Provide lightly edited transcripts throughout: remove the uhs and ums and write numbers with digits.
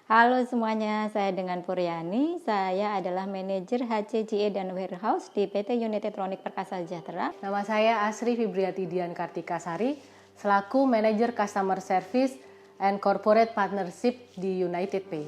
Halo semuanya, saya dengan Puryani. Saya adalah manajer HCGE dan Warehouse di PT United Tronic Perkasa Sejahtera. Nama saya Asri Fibriati Dian Kartikasari, selaku manajer Customer Service and Corporate Partnership di United Pay.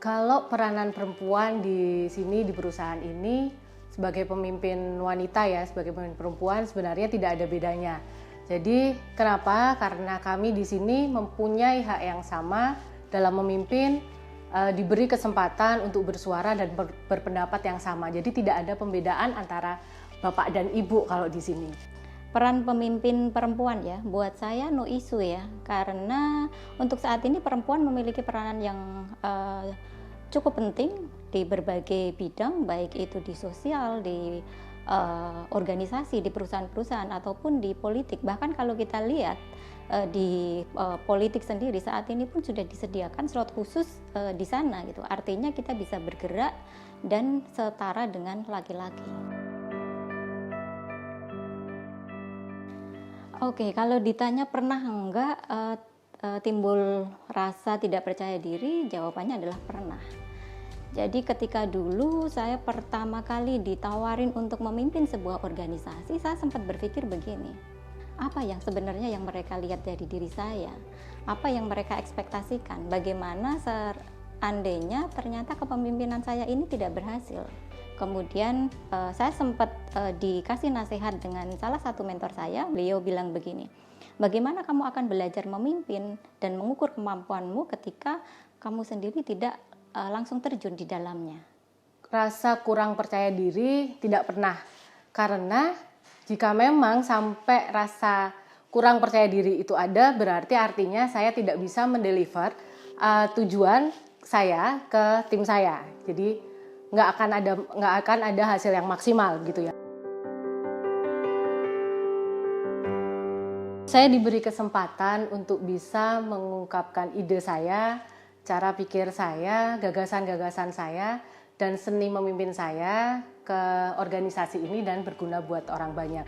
Kalau peranan perempuan di sini, di perusahaan ini, sebagai pemimpin wanita ya, sebagai pemimpin perempuan sebenarnya tidak ada bedanya. Jadi kenapa? Karena kami di sini mempunyai hak yang sama dalam memimpin, diberi kesempatan untuk bersuara dan berpendapat yang sama. Jadi tidak ada pembedaan antara bapak dan ibu kalau di sini. Peran pemimpin perempuan ya, buat saya no issue ya, karena untuk saat ini perempuan memiliki peranan yang cukup penting di berbagai bidang, baik itu di sosial, di organisasi, di perusahaan-perusahaan ataupun di politik. Bahkan kalau kita lihat di politik sendiri saat ini pun sudah disediakan slot khusus di sana gitu. Artinya kita bisa bergerak dan setara dengan laki-laki. Oke, kalau ditanya pernah enggak timbul rasa tidak percaya diri, jawabannya adalah pernah. Jadi ketika dulu saya pertama kali ditawarin untuk memimpin sebuah organisasi, saya sempat berpikir begini, apa yang sebenarnya yang mereka lihat dari diri saya? Apa yang mereka ekspektasikan? Bagaimana seandainya ternyata kepemimpinan saya ini tidak berhasil? Kemudian saya sempat dikasih nasihat dengan salah satu mentor saya, beliau bilang begini, bagaimana kamu akan belajar memimpin dan mengukur kemampuanmu ketika kamu sendiri tidak langsung terjun di dalamnya? Rasa kurang percaya diri tidak pernah, karena jika memang sampai rasa kurang percaya diri itu ada, berarti artinya saya tidak bisa mendeliver tujuan saya ke tim saya. Jadi nggak akan ada hasil yang maksimal gitu ya. Saya diberi kesempatan untuk bisa mengungkapkan ide saya, cara pikir saya, gagasan-gagasan saya, dan seni memimpin saya ke organisasi ini dan berguna buat orang banyak.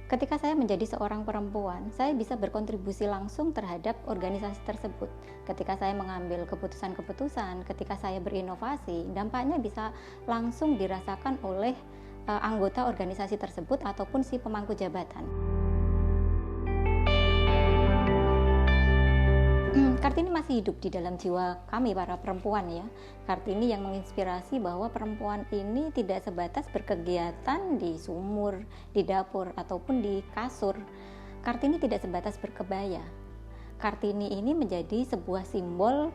Ketika saya menjadi seorang perempuan, saya bisa berkontribusi langsung terhadap organisasi tersebut. Ketika saya mengambil keputusan-keputusan, ketika saya berinovasi, dampaknya bisa langsung dirasakan oleh anggota organisasi tersebut ataupun si pemangku jabatan. Kartini masih hidup di dalam jiwa kami para perempuan ya. Kartini yang menginspirasi bahwa perempuan ini tidak sebatas berkegiatan di sumur, di dapur, ataupun di kasur. Kartini tidak sebatas berkebaya. Kartini ini menjadi sebuah simbol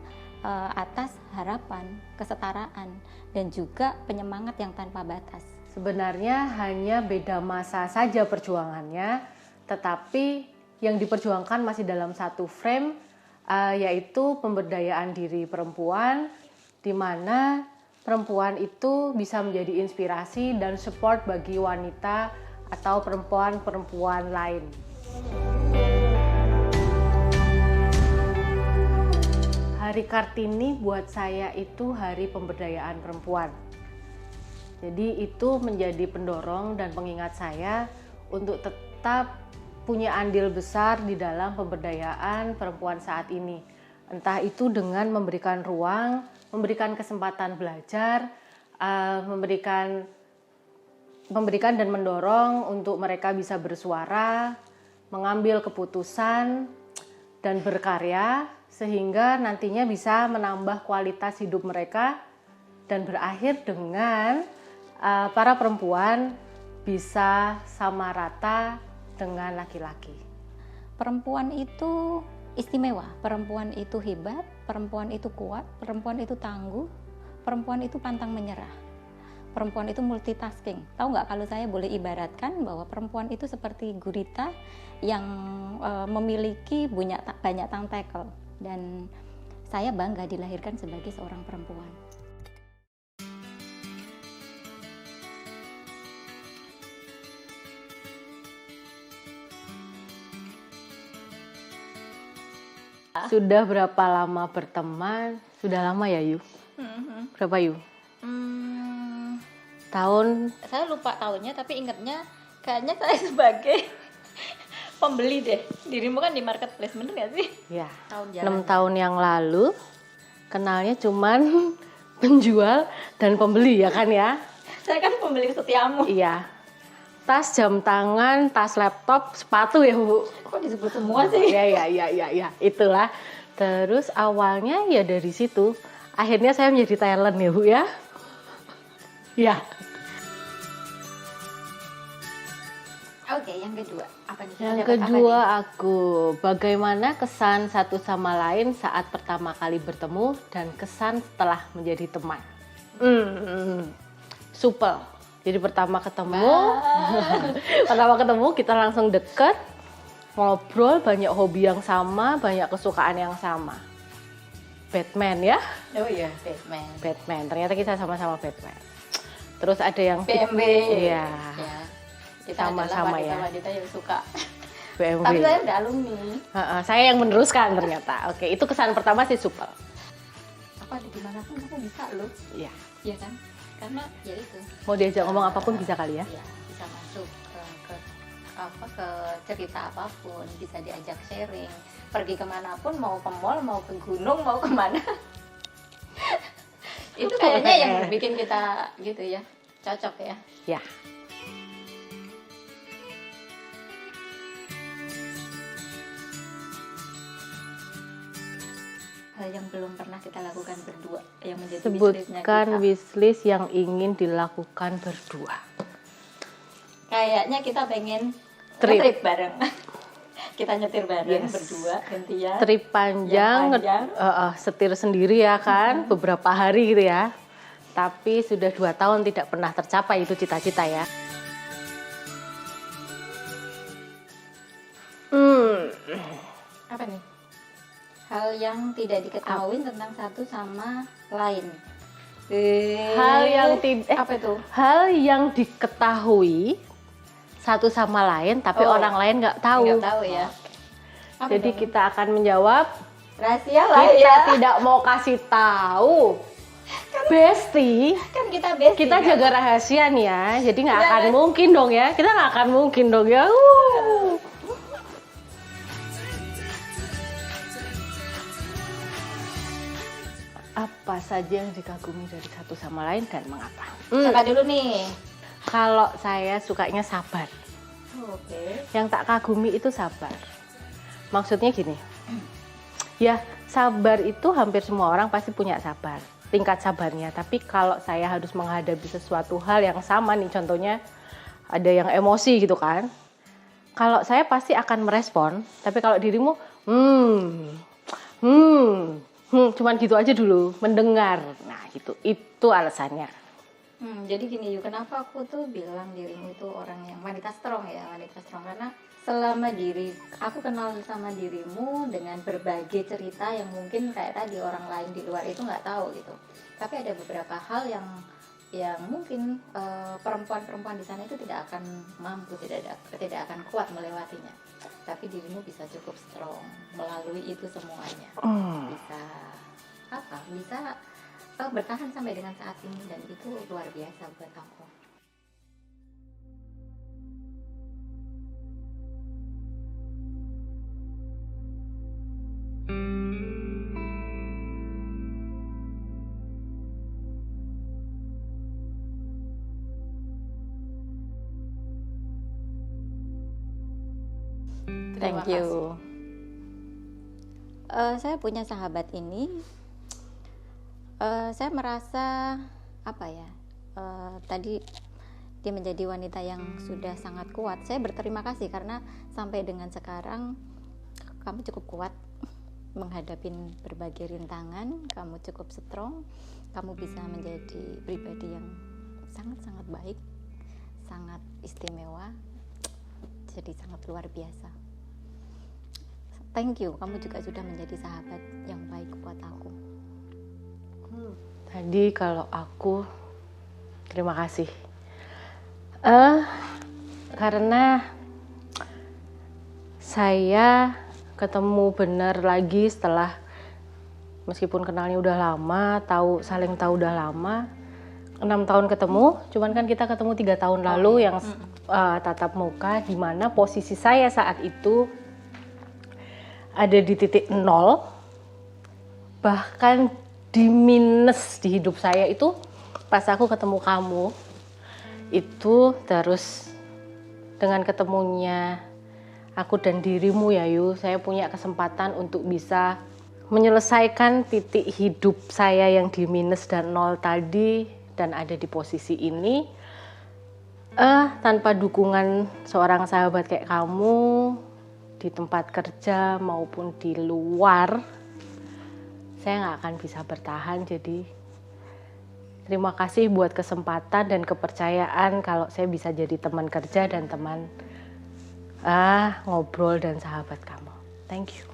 atas harapan, kesetaraan, dan juga penyemangat yang tanpa batas. Sebenarnya hanya beda masa saja perjuangannya, tetapi yang diperjuangkan masih dalam satu frame, yaitu pemberdayaan diri perempuan, di mana perempuan itu bisa menjadi inspirasi dan support bagi wanita atau perempuan-perempuan lain. Hari Kartini buat saya itu hari pemberdayaan perempuan. Jadi itu menjadi pendorong dan pengingat saya untuk tetap punya andil besar di dalam pemberdayaan perempuan saat ini. Entah itu dengan memberikan ruang, memberikan kesempatan belajar, memberikan dan mendorong untuk mereka bisa bersuara, mengambil keputusan, dan berkarya, sehingga nantinya bisa menambah kualitas hidup mereka dan berakhir dengan para perempuan bisa sama rata dengan laki-laki. Perempuan itu istimewa, perempuan itu hebat, perempuan itu kuat, perempuan itu tangguh, perempuan itu pantang menyerah, perempuan itu multitasking. Tahu nggak kalau saya boleh ibaratkan bahwa perempuan itu seperti gurita yang memiliki banyak tentakel, dan saya bangga dilahirkan sebagai seorang perempuan. Sudah berapa lama berteman? Sudah lama ya, Yu? Berapa, Yu? Tahun? Saya lupa tahunnya, tapi ingatnya kayaknya saya sebagai pembeli deh. Dirimu kan di marketplace, bener nggak sih? Ya, Tahun 6 tahun yang lalu kenalnya cuman penjual dan pembeli ya kan ya? Saya kan pembeli setiamu. Iya. Tas, jam tangan, tas laptop, sepatu ya Bu. Kok disebut semua sih? Iya. Itulah. Terus awalnya ya dari situ. Akhirnya saya menjadi talent ya Bu ya. Iya. Oke, yang kedua apa nih? Yang Dapat apa kedua nih? aku, bagaimana kesan satu sama lain saat pertama kali bertemu dan kesan setelah menjadi teman. Supel. Jadi pertama ketemu kita langsung deket, ngobrol, banyak hobi yang sama, banyak kesukaan yang sama. Batman ya? Oh iya, Batman. Ternyata kita sama-sama Batman. Terus ada yang BMW. Iya. Ya. Kita Sama-sama ya. wanita yang suka. BMW. Tapi saya udah alumni. Saya yang meneruskan ternyata. Oke, itu kesan pertama sih supel. Apa dimanapun kamu bisa loh. Iya. Iya kan? Karena ya itu. Mau diajak ngomong apapun bisa kali ya? Iya, bisa masuk ke cerita apapun, bisa diajak sharing. Pergi kemanapun, mau ke mall, mau ke gunung, mau kemana. Itu kayaknya yang bikin kita gitu ya, cocok ya. Ya. Hal yang belum pernah kita lakukan berdua, yang menjadi Sebutkan wishlist yang ingin dilakukan berdua. Kayaknya kita pengen Trip. trip bareng. Kita nyetir bareng Yes. berdua gantian. Trip panjang, setir sendiri ya kan, beberapa hari gitu ya. Tapi sudah 2 tahun tidak pernah tercapai itu cita-cita ya. Apa nih? Hal yang tidak diketahui tentang satu sama lain. Hal yang apa itu? Hal yang diketahui satu sama lain tapi orang lain nggak tahu. Nggak tahu ya. Apa Jadi dong? kita akan menjawab, Rahasia lah kita ya. tidak mau kasih tahu. Besti, Kan kita bestie. kita kan? jaga rahasia nih ya. Jadi nggak Iya, akan kan? mungkin dong ya. Kita nggak akan mungkin dong ya. Apa saja yang dikagumi dari satu sama lain dan mengapa? Siapa dulu nih? Kalau saya sukanya sabar. Oke. Yang tak kagumi itu sabar. Maksudnya gini, ya sabar itu hampir semua orang pasti punya sabar, tingkat sabarnya. Tapi kalau saya harus menghadapi sesuatu hal yang sama nih, contohnya ada yang emosi gitu kan. Kalau saya pasti akan merespon, tapi kalau dirimu, cuman gitu aja dulu, mendengar. Nah gitu, itu alasannya. Jadi gini yuk, kenapa aku tuh bilang dirimu itu orang yang wanita strong ya, wanita strong karena selama aku kenal sama dirimu dengan berbagai cerita yang mungkin kayak tadi orang lain di luar itu nggak tahu gitu. Tapi ada beberapa hal yang mungkin perempuan-perempuan di sana itu tidak akan mampu, tidak akan kuat melewatinya. Tapi dirimu bisa cukup strong melalui itu semuanya. Bisa bertahan sampai dengan saat ini dan itu luar biasa buat aku. Thank you. Saya punya sahabat ini. Saya merasa tadi dia menjadi wanita yang sudah sangat kuat. Saya berterima kasih karena sampai dengan sekarang kamu cukup kuat menghadapi berbagai rintangan. Kamu cukup strong. Kamu bisa menjadi pribadi yang sangat-sangat baik, sangat istimewa, jadi sangat luar biasa. Thank you, kamu juga sudah menjadi sahabat yang baik buat aku. Tadi kalau aku terima kasih. Karena saya ketemu benar lagi setelah meskipun kenalnya udah lama, saling tahu udah lama. 6 tahun ketemu, cuman kan kita ketemu 3 tahun lalu yang tatap muka, di mana posisi saya saat itu ada di titik nol, bahkan di minus di hidup saya itu pas aku ketemu kamu itu. Terus dengan ketemunya aku dan dirimu ya Yu, saya punya kesempatan untuk bisa menyelesaikan titik hidup saya yang di minus dan nol tadi, dan ada di posisi ini. Tanpa dukungan seorang sahabat kayak kamu di tempat kerja maupun di luar, saya nggak akan bisa bertahan. Jadi terima kasih buat kesempatan dan kepercayaan kalau saya bisa jadi teman kerja dan teman ngobrol dan sahabat kamu. Thank you.